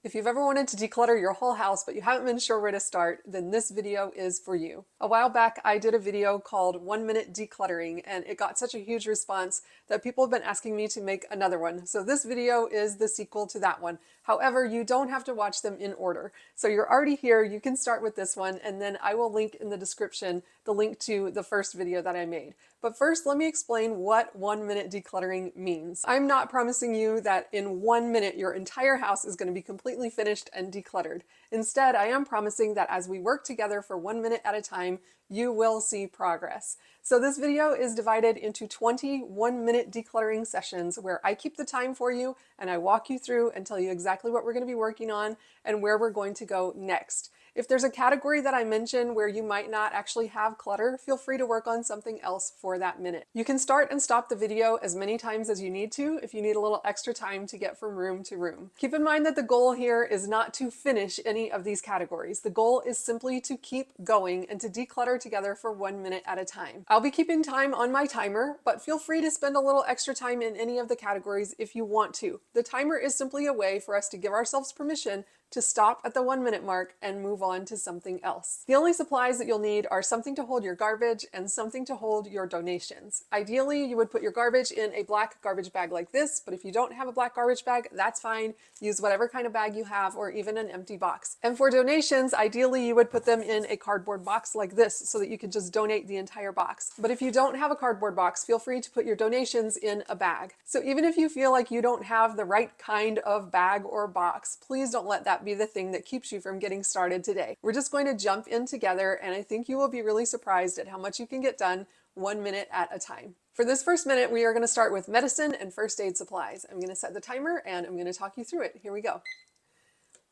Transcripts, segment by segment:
If you've ever wanted to declutter your whole house but you haven't been sure where to start, then this video is for you. A while back, I did a video called 1 Minute Decluttering, and it got such a huge response that people have been asking me to make another one. So this video is the sequel to that one. However, you don't have to watch them in order. So you're already here, you can start with this one, and then I will link in the description the link to the first video that I made. But first, let me explain what 1 minute decluttering means. I'm not promising you that in 1 minute your entire house is going to be completely finished and decluttered. Instead, I am promising that as we work together for 1 minute at a time, you will see progress. So this video is divided into 20 1 minute decluttering sessions where I keep the time for you and I walk you through and tell you exactly what we're going to be working on and where we're going to go next. If there's a category that I mention where you might not actually have clutter, feel free to work on something else for that minute. You can start and stop the video as many times as you need to if you need a little extra time to get from room to room. Keep in mind that the goal here is not to finish any of these categories. The goal is simply to keep going and to declutter together for 1 minute at a time. I'll be keeping time on my timer, but feel free to spend a little extra time in any of the categories if you want to. The timer is simply a way for us to give ourselves permission to stop at the 1 minute mark and move on to something else. The only supplies that you'll need are something to hold your garbage and something to hold your donations. Ideally, you would put your garbage in a black garbage bag like this, but if you don't have a black garbage bag, that's fine. Use whatever kind of bag you have or even an empty box. And for donations, ideally you would put them in a cardboard box like this so that you could just donate the entire box. But if you don't have a cardboard box, feel free to put your donations in a bag. So even if you feel like you don't have the right kind of bag or box, please don't let that be the thing that keeps you from getting started today. We're just going to jump in together, and I think you will be really surprised at how much you can get done 1 minute at a time. For this first minute, we are going to start with medicine and first aid supplies. I'm going to set the timer and I'm going to talk you through it. Here we go.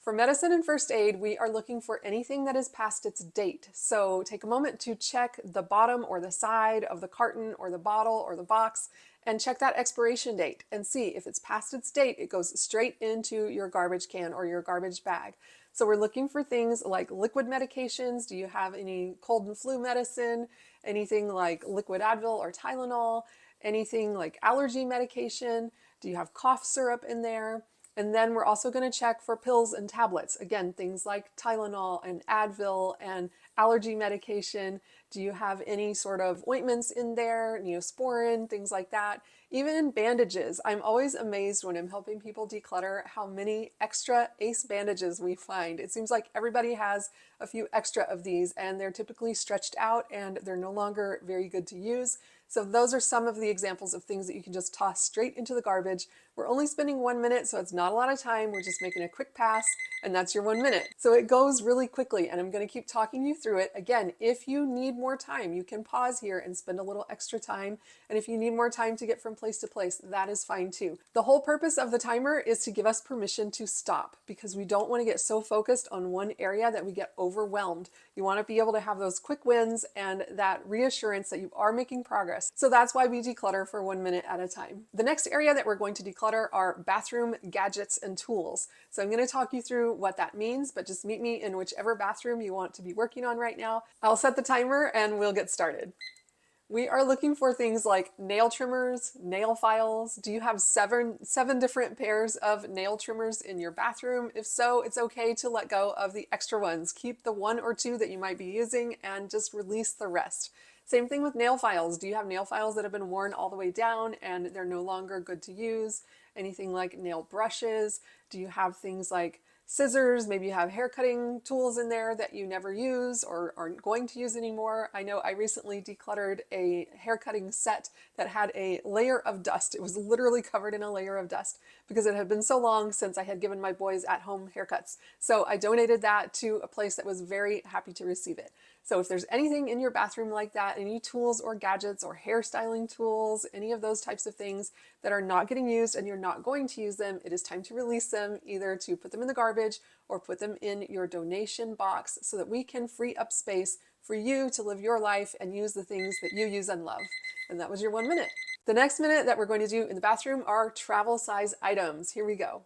For medicine and first aid, we are looking for anything that is past its date. So take a moment to check the bottom or the side of the carton or the bottle or the box and check that expiration date and see if it's past its date, it goes straight into your garbage can or your garbage bag. So we're looking for things like liquid medications. Do you have any cold and flu medicine? Anything like liquid Advil or Tylenol? Anything like allergy medication? Do you have cough syrup in there? And then we're also going to check for pills and tablets. Again, things like Tylenol and Advil and allergy medication. Do you have any sort of ointments in there, Neosporin, things like that? Even bandages. I'm always amazed when I'm helping people declutter how many extra ace bandages we find. It seems like everybody has a few extra of these and they're typically stretched out and they're no longer very good to use. So those are some of the examples of things that you can just toss straight into the garbage. We're only spending 1 minute, so it's not a lot of time. We're just making a quick pass, and that's your 1 minute. So it goes really quickly, and I'm going to keep talking you through it. Again, if you need more time, you can pause here and spend a little extra time. And if you need more time to get from place to place, that is fine too. The whole purpose of the timer is to give us permission to stop because we don't want to get so focused on one area that we get overwhelmed. You want to be able to have those quick wins and that reassurance that you are making progress. So that's why we declutter for 1 minute at a time. The next area that we're going to declutter are bathroom gadgets and tools. So I'm going to talk you through what that means, but just meet me in whichever bathroom you want to be working on right now. I'll set the timer and we'll get started. We are looking for things like nail trimmers, nail files. Do you have seven different pairs of nail trimmers in your bathroom? If so, it's okay to let go of the extra ones. Keep the 1 or 2 that you might be using and just release the rest. Same thing with nail files. Do you have nail files that have been worn all the way down and they're no longer good to use? Anything like nail brushes? Do you have things like scissors? Maybe you have hair cutting tools in there that you never use or aren't going to use anymore. I know I recently decluttered a hair cutting set that had a layer of dust. It was literally covered in a layer of dust because it had been so long since I had given my boys at-home haircuts. So I donated that to a place that was very happy to receive it. So if there's anything in your bathroom like that, any tools or gadgets or hairstyling tools, any of those types of things that are not getting used and you're not going to use them, it is time to release them, either to put them in the garbage or put them in your donation box so that we can free up space for you to live your life and use the things that you use and love. And that was your 1 minute. The next minute that we're going to do in the bathroom are travel size items. Here we go.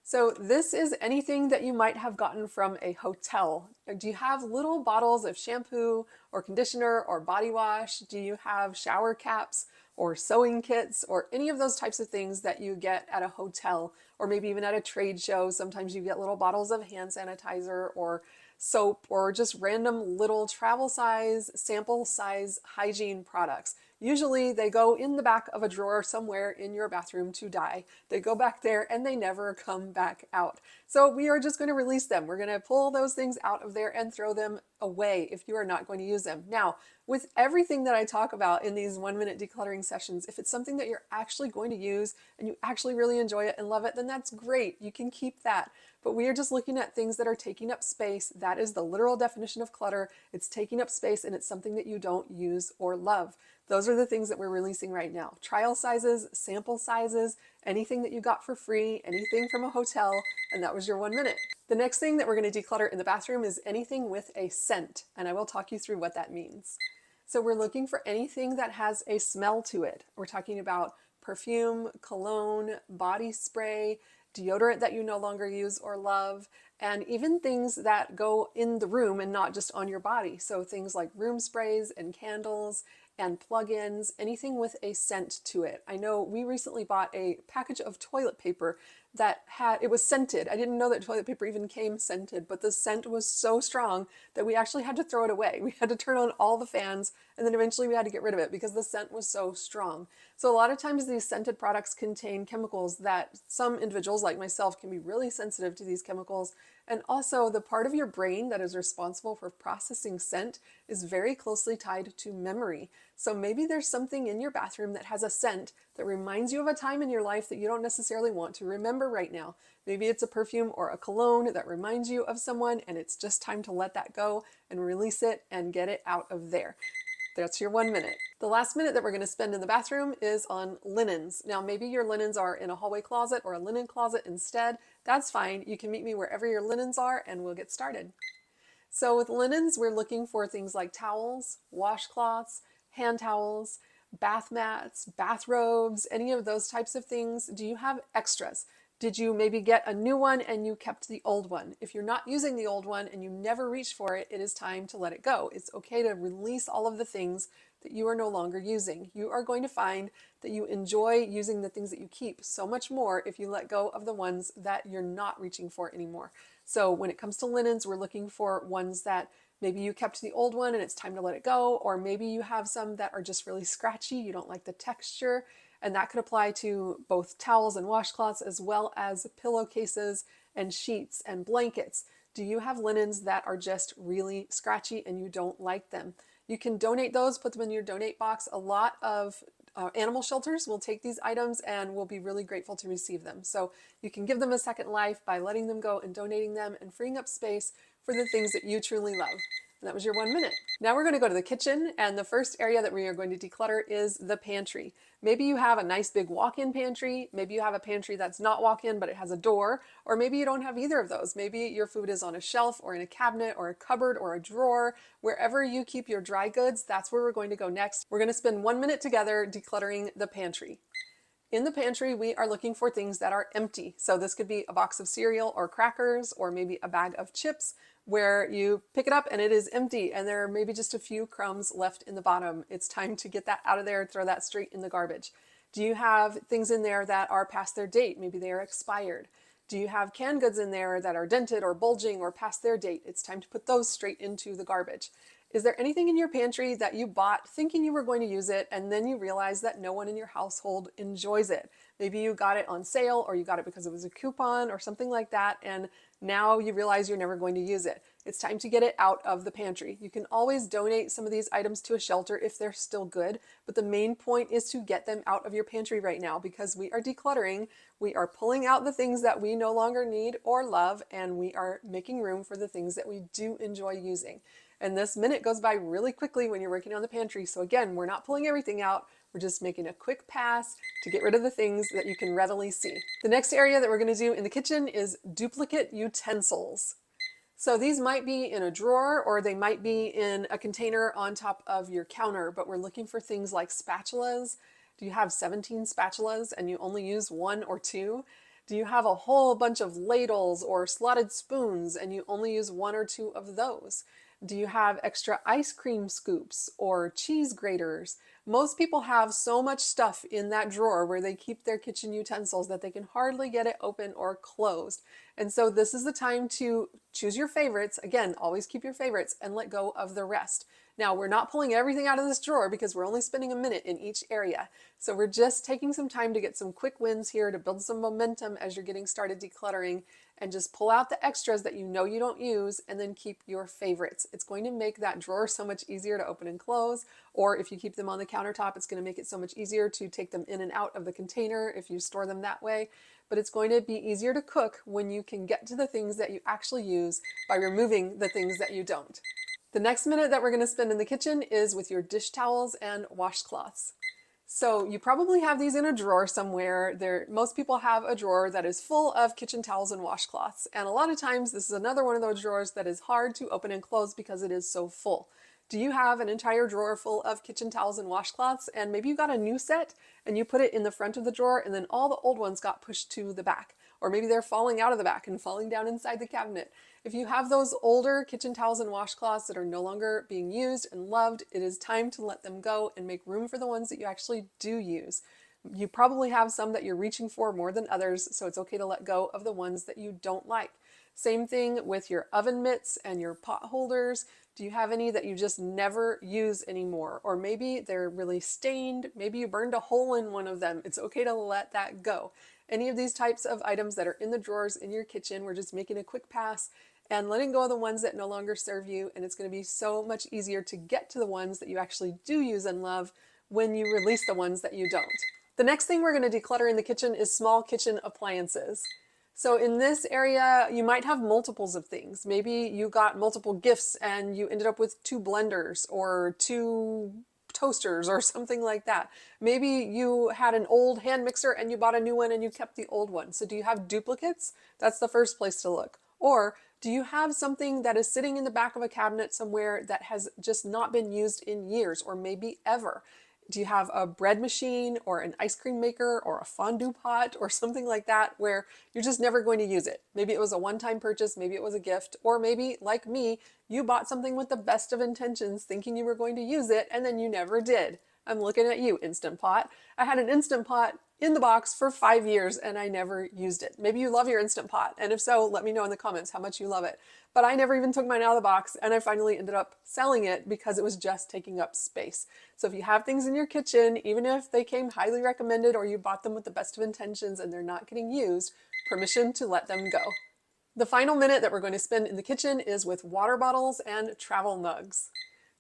So this is anything that you might have gotten from a hotel. Do you have little bottles of shampoo or conditioner or body wash? Do you have shower caps or sewing kits or any of those types of things that you get at a hotel or maybe even at a trade show. Sometimes you get little bottles of hand sanitizer or soap or just random little travel size, sample size hygiene products. Usually they go in the back of a drawer somewhere in your bathroom to die. They go back there and they never come back out. So we are just going to release them. We're going to pull those things out of there and throw them away if you are not going to use them. Now, with everything that I talk about in these 1-minute decluttering sessions, if it's something that you're actually going to use and you actually really enjoy it and love it, then that's great. You can keep that. But we are just looking at things that are taking up space. That is the literal definition of clutter. It's taking up space and it's something that you don't use or love. Those are the things that we're releasing right now. Trial sizes, sample sizes, anything that you got for free, anything from a hotel, and that was your 1 minute. The next thing that we're going to declutter in the bathroom is anything with a scent, and I will talk you through what that means. So we're looking for anything that has a smell to it. We're talking about perfume, cologne, body spray, deodorant that you no longer use or love, and even things that go in the room and not just on your body. So things like room sprays and candles and plug-ins, anything with a scent to it. I know we recently bought a package of toilet paper that it was scented. I didn't know that toilet paper even came scented, but the scent was so strong that we actually had to throw it away. We had to turn on all the fans and then eventually we had to get rid of it because the scent was so strong. So a lot of times these scented products contain chemicals that some individuals like myself can be really sensitive to these chemicals. And also the part of your brain that is responsible for processing scent is very closely tied to memory. So maybe there's something in your bathroom that has a scent that reminds you of a time in your life that you don't necessarily want to remember right now. Maybe it's a perfume or a cologne that reminds you of someone and it's just time to let that go and release it and get it out of there. That's your 1 minute. The last minute that we're going to spend in the bathroom is on linens. Now, maybe your linens are in a hallway closet or a linen closet instead. That's fine. You can meet me wherever your linens are and we'll get started. So with linens, we're looking for things like towels, washcloths, hand towels, bath mats, bathrobes, any of those types of things. Do you have extras? Did you maybe get a new one and you kept the old one? If you're not using the old one and you never reach for it, it is time to let it go. It's okay to release all of the things that you are no longer using. You are going to find that you enjoy using the things that you keep so much more if you let go of the ones that you're not reaching for anymore. So when it comes to linens, we're looking for ones that maybe you kept the old one and it's time to let it go, or maybe you have some that are just really scratchy, you don't like the texture, and that could apply to both towels and washcloths as well as pillowcases and sheets and blankets. Do you have linens that are just really scratchy and you don't like them? You can donate those, put them in your donate box. A lot of animal shelters will take these items and will be really grateful to receive them. So you can give them a second life by letting them go and donating them and freeing up space for the things that you truly love. And that was your 1 minute. Now we're going to go to the kitchen, and the first area that we are going to declutter is the pantry. Maybe you have a nice big walk-in pantry. Maybe you have a pantry that's not walk-in, but it has a door, or maybe you don't have either of those. Maybe your food is on a shelf or in a cabinet or a cupboard or a drawer. Wherever you keep your dry goods, that's where we're going to go next. We're going to spend 1 minute together decluttering the pantry. In the pantry, we are looking for things that are empty. So this could be a box of cereal or crackers, or maybe a bag of chips where you pick it up and it is empty and there are maybe just a few crumbs left in the bottom. It's time to get that out of there and throw that straight in the garbage. Do you have things in there that are past their date? Maybe they are expired. Do you have canned goods in there that are dented or bulging or past their date? It's time to put those straight into the garbage. Is there anything in your pantry that you bought thinking you were going to use it and then you realize that no one in your household enjoys it? Maybe you got it on sale or you got it because it was a coupon or something like that, and now you realize you're never going to use it. It's time to get it out of the pantry. You can always donate some of these items to a shelter if they're still good, but the main point is to get them out of your pantry right now because we are decluttering. We are pulling out the things that we no longer need or love, and we are making room for the things that we do enjoy using. And this minute goes by really quickly when you're working on the pantry. So again, we're not pulling everything out. We're just making a quick pass to get rid of the things that you can readily see. The next area that we're going to do in the kitchen is duplicate utensils. So these might be in a drawer or they might be in a container on top of your counter, but we're looking for things like spatulas. Do you have 17 spatulas and you only use 1 or 2? Do you have a whole bunch of ladles or slotted spoons and you only use 1 or 2 of those? Do you have extra ice cream scoops or cheese graters? Most people have so much stuff in that drawer where they keep their kitchen utensils that they can hardly get it open or closed. And so this is the time to choose your favorites. Again, always keep your favorites and let go of the rest. Now, we're not pulling everything out of this drawer because we're only spending a minute in each area. So we're just taking some time to get some quick wins here to build some momentum as you're getting started decluttering, and just pull out the extras that you know you don't use and then keep your favorites. It's going to make that drawer so much easier to open and close, or if you keep them on the countertop, it's going to make it so much easier to take them in and out of the container if you store them that way. But it's going to be easier to cook when you can get to the things that you actually use by removing the things that you don't. The next minute that we're going to spend in the kitchen is with your dish towels and washcloths. So you probably have these in a drawer somewhere. Most people have a drawer that is full of kitchen towels and washcloths. And a lot of times this is another one of those drawers that is hard to open and close because it is so full. Do you have an entire drawer full of kitchen towels and washcloths, and maybe you got a new set and you put it in the front of the drawer and then all the old ones got pushed to the back? Or maybe they're falling out of the back and falling down inside the cabinet. If you have those older kitchen towels and washcloths that are no longer being used and loved, it is time to let them go and make room for the ones that you actually do use. You probably have some that you're reaching for more than others, so it's okay to let go of the ones that you don't like. Same thing with your oven mitts and your pot holders. Do you have any that you just never use anymore? Or maybe they're really stained. Maybe you burned a hole in one of them. It's okay to let that go. Any of these types of items that are in the drawers in your kitchen, we're just making a quick pass and letting go of the ones that no longer serve you. And it's going to be so much easier to get to the ones that you actually do use and love when you release the ones that you don't. The next thing we're going to declutter in the kitchen is small kitchen appliances. So in this area, you might have multiples of things. Maybe you got multiple gifts and you ended up with 2 blenders or 2 toasters or something like that. Maybe you had an old hand mixer and you bought a new one and you kept the old one. So do you have duplicates? That's the first place to look. Or do you have something that is sitting in the back of a cabinet somewhere that has just not been used in years or maybe ever? Do you have a bread machine or an ice cream maker or a fondue pot or something like that where you're just never going to use it? Maybe it was a one-time purchase, maybe it was a gift, or maybe, like me, you bought something with the best of intentions thinking you were going to use it and then you never did. I'm looking at you, Instant Pot. I had an Instant Pot in the box for 5 years and I never used it. Maybe you love your Instant Pot, and if so, let me know in the comments how much you love it. But I never even took mine out of the box, and I finally ended up selling it because it was just taking up space. So if you have things in your kitchen, even if they came highly recommended or you bought them with the best of intentions and they're not getting used, permission to let them go. The final minute that we're going to spend in the kitchen is with water bottles and travel mugs.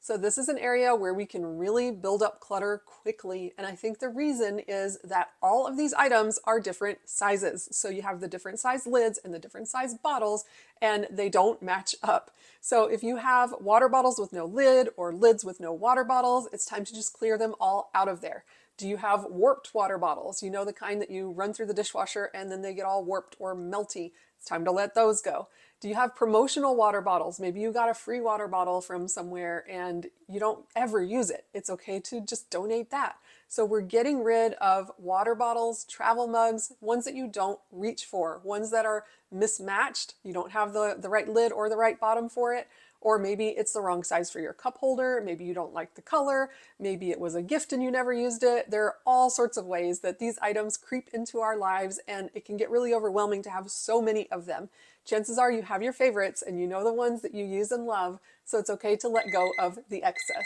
So this is an area where we can really build up clutter quickly. And I think the reason is that all of these items are different sizes. So you have the different size lids and the different size bottles, and they don't match up. So if you have water bottles with no lid or lids with no water bottles, it's time to just clear them all out of there. Do you have warped water bottles? You know, the kind that you run through the dishwasher and then they get all warped or melty. It's time to let those go. Do you have promotional water bottles? Maybe you got a free water bottle from somewhere and you don't ever use it. It's okay to just donate that. So we're getting rid of water bottles, travel mugs, ones that you don't reach for, ones that are mismatched. You don't have the right lid or the right bottom for it. Or maybe it's the wrong size for your cup holder. Maybe you don't like the color. Maybe it was a gift and you never used it. There are all sorts of ways that these items creep into our lives, and it can get really overwhelming to have so many of them. Chances are you have your favorites and you know the ones that you use and love, so it's okay to let go of the excess.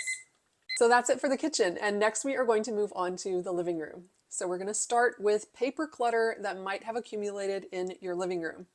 So that's it for the kitchen, and next we are going to move on to the living room. So we're going to start with paper clutter that might have accumulated in your living room.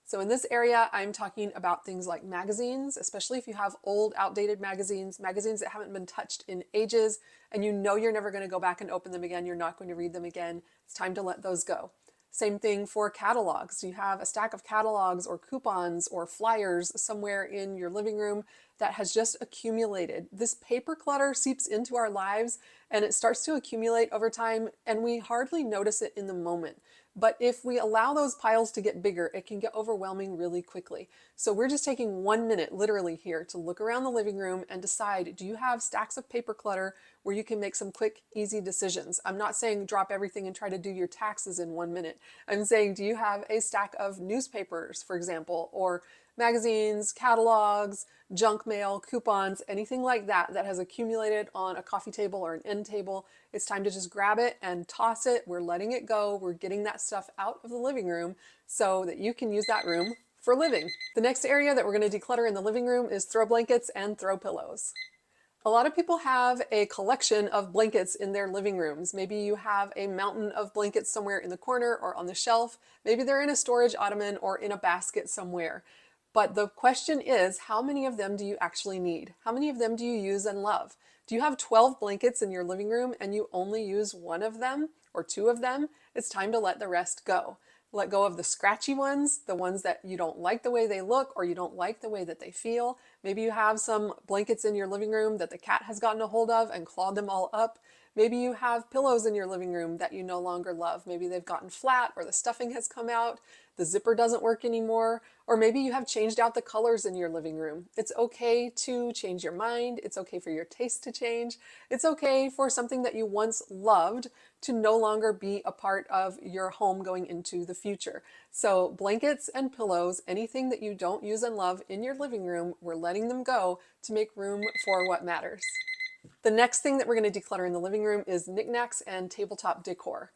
So in this area, I'm talking about things like magazines, especially if you have old, outdated magazines, magazines that haven't been touched in ages, and you know you're never going to go back and open them again, you're not going to read them again. It's time to let those go. Same thing for catalogs. You have a stack of catalogs or coupons or flyers somewhere in your living room that has just accumulated. This paper clutter seeps into our lives and it starts to accumulate over time, and we hardly notice it in the moment. But if we allow those piles to get bigger, it can get overwhelming really quickly. So we're just taking 1 minute literally here to look around the living room and decide, do you have stacks of paper clutter where you can make some quick, easy decisions? I'm not saying drop everything and try to do your taxes in 1 minute. I'm saying, do you have a stack of newspapers, for example, or magazines, catalogs, junk mail, coupons, anything like that that has accumulated on a coffee table or an end table. It's time to just grab it and toss it. We're letting it go. We're getting that stuff out of the living room so that you can use that room for living. The next area that we're going to declutter in the living room is throw blankets and throw pillows. A lot of people have a collection of blankets in their living rooms. Maybe you have a mountain of blankets somewhere in the corner or on the shelf. Maybe they're in a storage ottoman or in a basket somewhere. But the question is, how many of them do you actually need? How many of them do you use and love? Do you have 12 blankets in your living room and you only use one of them or two of them? It's time to let the rest go. Let go of the scratchy ones, the ones that you don't like the way they look or you don't like the way that they feel. Maybe you have some blankets in your living room that the cat has gotten a hold of and clawed them all up. Maybe you have pillows in your living room that you no longer love. Maybe they've gotten flat or the stuffing has come out, the zipper doesn't work anymore, or maybe you have changed out the colors in your living room. It's okay to change your mind. It's okay for your taste to change. It's okay for something that you once loved to no longer be a part of your home going into the future. So blankets and pillows, anything that you don't use and love in your living room, we're letting them go to make room for what matters. The next thing that we're going to declutter in the living room is knickknacks and tabletop decor.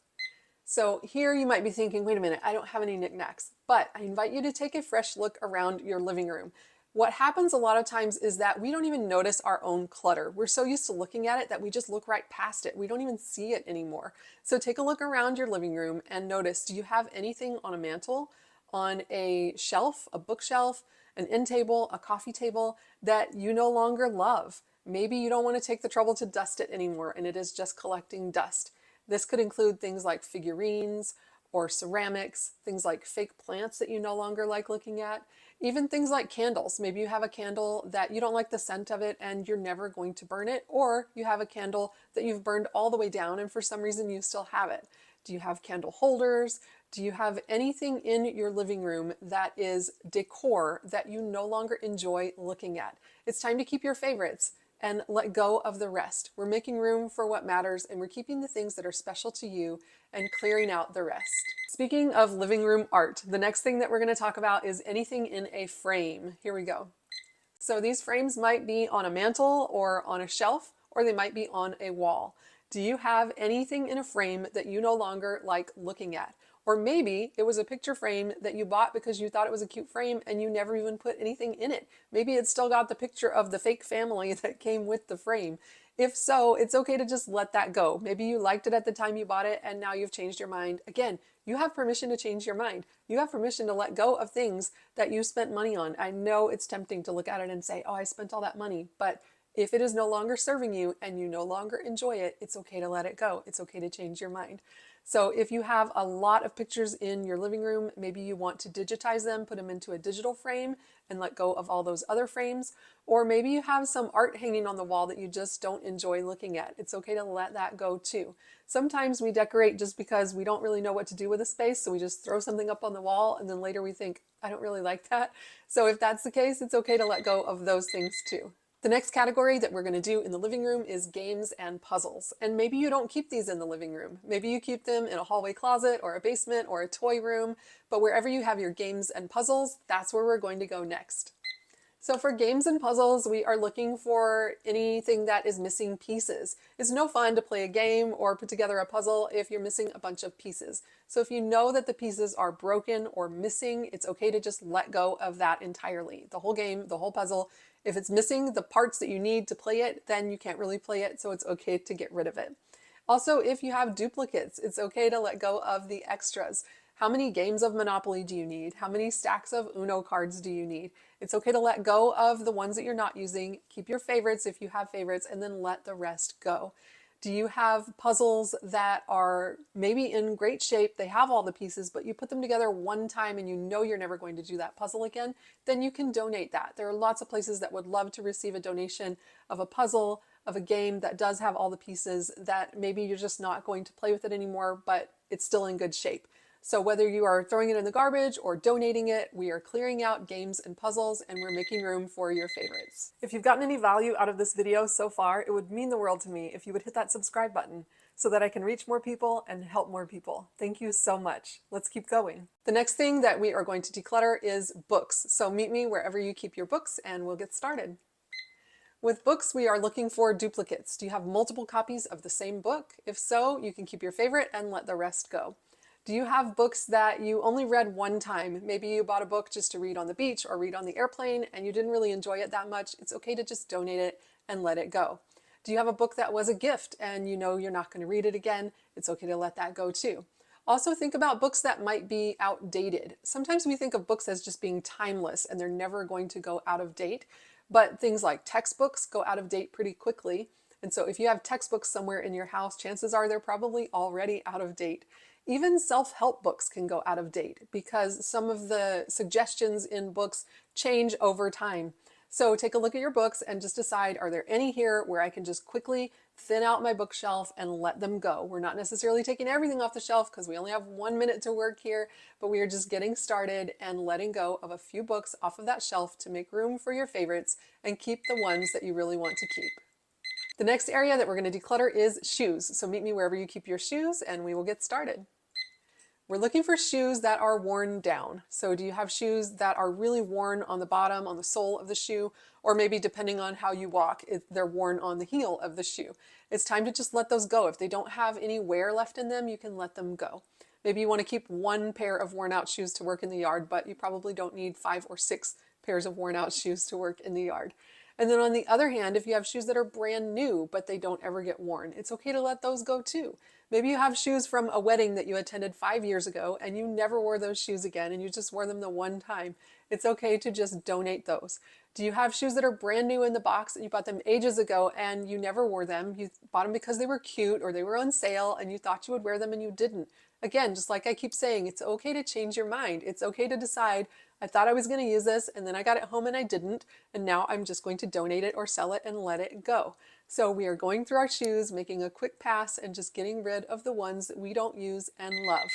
So here you might be thinking, wait a minute, I don't have any knickknacks, but I invite you to take a fresh look around your living room. What happens a lot of times is that we don't even notice our own clutter. We're so used to looking at it that we just look right past it. We don't even see it anymore. So take a look around your living room and notice, do you have anything on a mantle, on a shelf, a bookshelf, an end table, a coffee table that you no longer love? Maybe you don't want to take the trouble to dust it anymore and it is just collecting dust. This could include things like figurines or ceramics, things like fake plants that you no longer like looking at, even things like candles. Maybe you have a candle that you don't like the scent of it and you're never going to burn it, or you have a candle that you've burned all the way down and for some reason you still have it. Do you have candle holders? Do you have anything in your living room that is decor that you no longer enjoy looking at? It's time to keep your favorites and let go of the rest. We're making room for what matters and we're keeping the things that are special to you and clearing out the rest. Speaking of living room art, the next thing that we're going to talk about is anything in a frame. Here we go. So these frames might be on a mantle or on a shelf, or they might be on a wall. Do you have anything in a frame that you no longer like looking at? Or maybe it was a picture frame that you bought because you thought it was a cute frame and you never even put anything in it. Maybe it's still got the picture of the fake family that came with the frame. If so, it's okay to just let that go. Maybe you liked it at the time you bought it and now you've changed your mind. Again, you have permission to change your mind. You have permission to let go of things that you spent money on. I know it's tempting to look at it and say, oh, I spent all that money, but if it is no longer serving you and you no longer enjoy it, it's okay to let it go. It's okay to change your mind. So if you have a lot of pictures in your living room, maybe you want to digitize them, put them into a digital frame and let go of all those other frames. Or maybe you have some art hanging on the wall that you just don't enjoy looking at. It's okay to let that go too. Sometimes we decorate just because we don't really know what to do with a space, so we just throw something up on the wall and then later we think, I don't really like that. So if that's the case, it's okay to let go of those things too. The next category that we're going to do in the living room is games and puzzles. And maybe you don't keep these in the living room. Maybe you keep them in a hallway closet or a basement or a toy room, but wherever you have your games and puzzles, that's where we're going to go next. So for games and puzzles, we are looking for anything that is missing pieces. It's no fun to play a game or put together a puzzle if you're missing a bunch of pieces. So if you know that the pieces are broken or missing, it's okay to just let go of that entirely. The whole game, the whole puzzle. If it's missing the parts that you need to play it, then you can't really play it, so it's okay to get rid of it. Also, if you have duplicates, it's okay to let go of the extras. How many games of Monopoly do you need? How many stacks of Uno cards do you need? It's okay to let go of the ones that you're not using. Keep your favorites if you have favorites, and then let the rest go. Do you have puzzles that are maybe in great shape? They have all the pieces, but you put them together one time and you know you're never going to do that puzzle again, then you can donate that. There are lots of places that would love to receive a donation of a puzzle, of a game that does have all the pieces that maybe you're just not going to play with it anymore, but it's still in good shape. So whether you are throwing it in the garbage or donating it, we are clearing out games and puzzles and we're making room for your favorites. If you've gotten any value out of this video so far, it would mean the world to me if you would hit that subscribe button. so that I can reach more people and help more people. Thank you so much. Let's keep going. The next thing that we are going to declutter is books. So meet me wherever you keep your books and we'll get started. With books, we are looking for duplicates. Do you have multiple copies of the same book? If so, you can keep your favorite and let the rest go. Do you have books that you only read one time? Maybe you bought a book just to read on the beach or read on the airplane and you didn't really enjoy it that much. It's okay to just donate it and let it go. Do you have a book that was a gift and you know you're not going to read it again? It's okay to let that go too. Also think about books that might be outdated. Sometimes we think of books as just being timeless and they're never going to go out of date, but things like textbooks go out of date pretty quickly. And so if you have textbooks somewhere in your house, chances are they're probably already out of date. Even self-help books can go out of date because some of the suggestions in books change over time. So take a look at your books and just decide, are there any here where I can just quickly thin out my bookshelf and let them go? We're not necessarily taking everything off the shelf because we only have 1 minute to work here, but we are just getting started and letting go of a few books off of that shelf to make room for your favorites and keep the ones that you really want to keep. The next area that we're going to declutter is shoes. So meet me wherever you keep your shoes and we will get started. We're looking for shoes that are worn down. So do you have shoes that are really worn on the bottom, on the sole of the shoe, or maybe depending on how you walk, they're worn on the heel of the shoe? It's time to just let those go. If they don't have any wear left in them, you can let them go. Maybe you want to keep one pair of worn out shoes to work in the yard, but you probably don't need 5 or 6 pairs of worn out shoes to work in the yard. And then on the other hand, if you have shoes that are brand new, but they don't ever get worn, it's okay to let those go too. Maybe you have shoes from a wedding that you attended 5 years ago and you never wore those shoes again and you just wore them the one time. It's okay to just donate those. Do you have shoes that are brand new in the box and you bought them ages ago and you never wore them? You bought them because they were cute or they were on sale and you thought you would wear them and you didn't. Again, just like I keep saying, it's okay to change your mind. It's okay to decide, I thought I was going to use this and then I got it home and I didn't, and now I'm just going to donate it or sell it and let it go. So we are going through our shoes, making a quick pass and just getting rid of the ones that we don't use and love.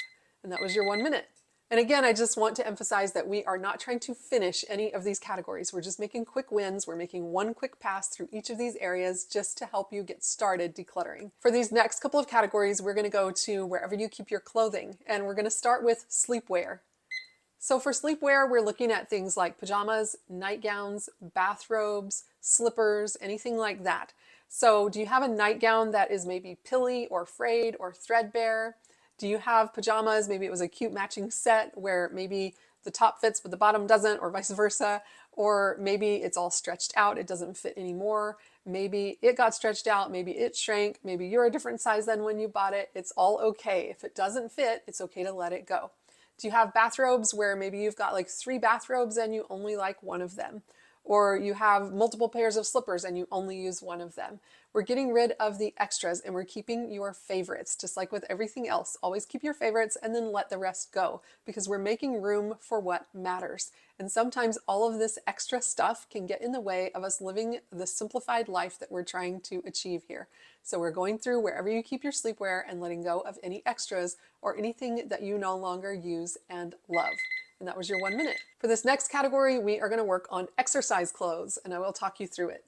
And that was your 1 minute. And again, I just want to emphasize that we are not trying to finish any of these categories. We're just making quick wins. We're making one quick pass through each of these areas just to help you get started decluttering. For these next couple of categories, we're going to go to wherever you keep your clothing, and we're going to start with sleepwear. So for sleepwear, we're looking at things like pajamas, nightgowns, bathrobes, slippers, anything like that. So do you have a nightgown that is maybe pilly or frayed or threadbare? Do you have pajamas? Maybe it was a cute matching set where maybe the top fits but the bottom doesn't, or vice versa. Or maybe it's all stretched out, it doesn't fit anymore. Maybe it got stretched out, maybe it shrank, maybe you're a different size than when you bought it. It's all okay. If it doesn't fit, it's okay to let it go. Do you have bathrobes where maybe you've got like 3 bathrobes and you only like one of them? Or you have multiple pairs of slippers and you only use one of them? We're getting rid of the extras and we're keeping your favorites. Just like with everything else, always keep your favorites and then let the rest go, because we're making room for what matters. And sometimes all of this extra stuff can get in the way of us living the simplified life that we're trying to achieve here. So we're going through wherever you keep your sleepwear and letting go of any extras or anything that you no longer use and love. And that was your 1 minute. For this next category, we are going to work on exercise clothes, and I will talk you through it.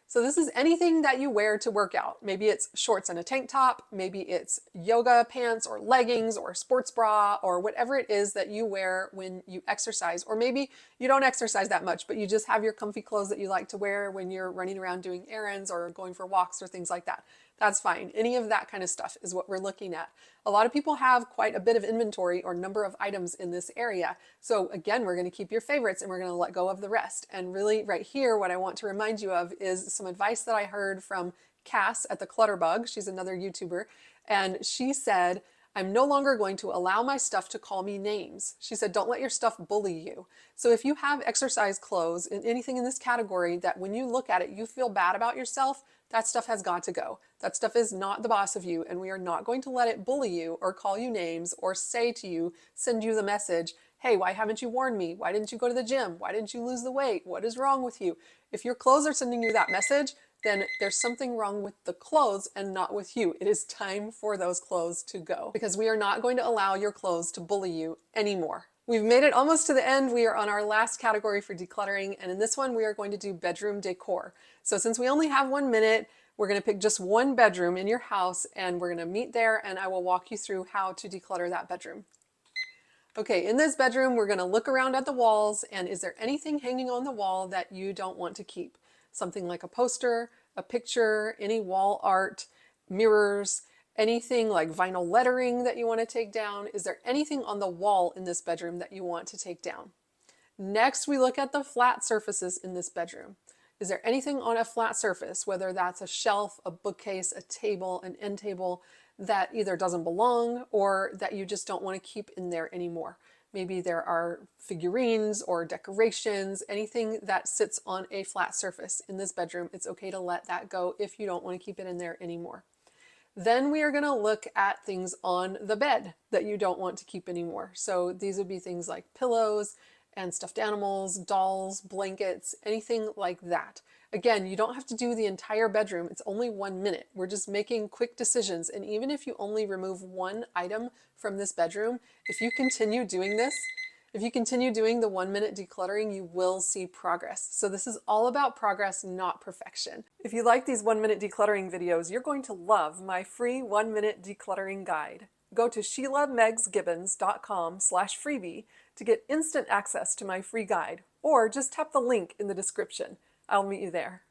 So this is anything that you wear to work out. Maybe it's shorts and a tank top, maybe it's yoga pants or leggings or a sports bra or whatever it is that you wear when you exercise. Or maybe you don't exercise that much, but you just have your comfy clothes that you like to wear when you're running around doing errands or going for walks or things like that. That's fine. Any of that kind of stuff is what we're looking at. A lot of people have quite a bit of inventory or number of items in this area. So again, we're going to keep your favorites and we're going to let go of the rest. And really right here, what I want to remind you of is some advice that I heard from Cass at the Clutter Bug. She's another YouTuber. And she said, I'm no longer going to allow my stuff to call me names. She said, don't let your stuff bully you. So if you have exercise clothes and anything in this category that when you look at it, you feel bad about yourself, that stuff has got to go. That stuff is not the boss of you, and we are not going to let it bully you or call you names or say to you, send you the message, hey, why haven't you worn me? Why didn't you go to the gym? Why didn't you lose the weight? What is wrong with you? If your clothes are sending you that message, then there's something wrong with the clothes and not with you. It is time for those clothes to go, because we are not going to allow your clothes to bully you anymore. We've made it almost to the end. We are on our last category for decluttering, and in this one we are going to do bedroom decor. So since we only have 1 minute, we're going to pick just one bedroom in your house, and we're going to meet there, and I will walk you through how to declutter that bedroom. Okay, in this bedroom, we're going to look around at the walls, and is there anything hanging on the wall that you don't want to keep? Something like a poster, a picture, any wall art, mirrors, anything like vinyl lettering that you want to take down. Is there anything on the wall in this bedroom that you want to take down? Next, we look at the flat surfaces in this bedroom. Is there anything on a flat surface, whether that's a shelf, a bookcase, a table, an end table, that either doesn't belong or that you just don't want to keep in there anymore? Maybe there are figurines or decorations, anything that sits on a flat surface in this bedroom. It's okay to let that go if you don't want to keep it in there anymore. Then we are going to look at things on the bed that you don't want to keep anymore. So these would be things like pillows and stuffed animals, dolls, blankets, anything like that. Again, you don't have to do the entire bedroom. It's only 1 minute. We're just making quick decisions. And even if you only remove one item from this bedroom, if you continue doing this, if you continue doing the 1 minute decluttering, you will see progress. So this is all about progress, not perfection. If you like these 1 minute decluttering videos, you're going to love my free 1 minute decluttering guide. Go to SheilaMegsGibbons.com/freebie to get instant access to my free guide, or just tap the link in the description. I'll meet you there.